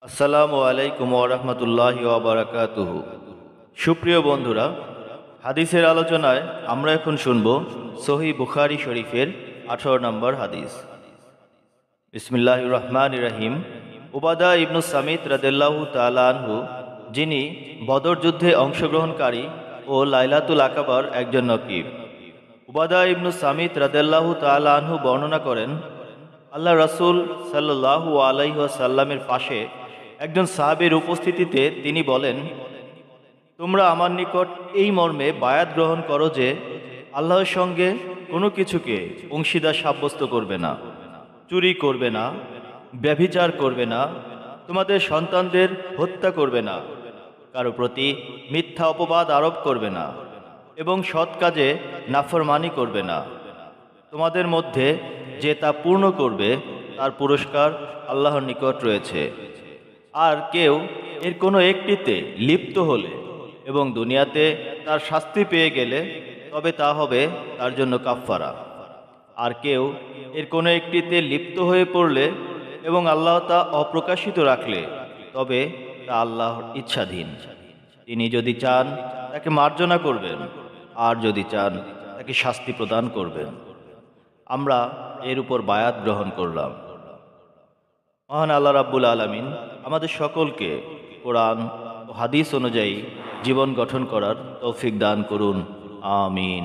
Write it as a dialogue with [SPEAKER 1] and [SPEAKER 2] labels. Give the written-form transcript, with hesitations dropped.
[SPEAKER 1] আসসালামু আলাইকুম ওয়া রাহমাতুল্লাহি ওয়া বারাকাতুহু। সুপ্রিয় বন্ধুরা, হাদিসের আলোচনায় আমরা এখন শুনব সহিহ বুখারী শরীফের 18 নম্বর হাদিস। বিসমিল্লাহির রহমানির রহিম। উবাদা ইবনু সামিত রাদিয়াল্লাহু তাআলা আনহু, যিনি বদর যুদ্ধে অংশগ্রহণকারী ও লাইলাতুল আকাবার একজন নকিব, উবাদা ইবনু সামিত রাদিয়াল্লাহু তাআলা আনহু বর্ণনা করেন, আল্লাহ রাসূল সাল্লাল্লাহু আলাইহি ওয়াসাল্লামের পাশে একজন সাহাবীর উপস্থিতিতে তিনি বলেন, তোমরা আমার নিকট এই মর্মে বায়াত গ্রহণ করো যে আল্লাহর সঙ্গে কোনো কিছুকে অংশীদার সাব্যস্ত করবে না, চুরি করবে না, ব্যভিচার করবে না, তোমাদের সন্তানদের হত্যা করবে না, কারো প্রতি মিথ্যা অপবাদ আরোপ করবে না এবং সৎ কাজে নাফরমানি করবে না। তোমাদের মধ্যে যে তা পূর্ণ করবে তার পুরস্কার আল্লাহর নিকট রয়েছে। আর কেউ এর কোনো একটিতে লিপ্ত হলে এবং দুনিয়াতে তার শাস্তি পেয়ে গেলে তবে তা হবে তার জন্য কাফফারা। আর কেউ এর কোনো একটিতে লিপ্ত হয়ে পড়লে এবং আল্লাহ তা অপ্রকাশিত রাখলে তবে তা আল্লাহর ইচ্ছাধীন। তিনি যদি চান তাকে মার্জনা করবেন, আর যদি চান তাকে শাস্তি প্রদান করবেন। আমরা এর উপর বায়াত গ্রহণ করলাম। মহান আল্লাহ রাব্বুল আলামিন আমাদের সকলকে কোরআন ও হাদিস অনুযায়ী জীবন গঠন করার তৌফিক দান করুন। আমিন।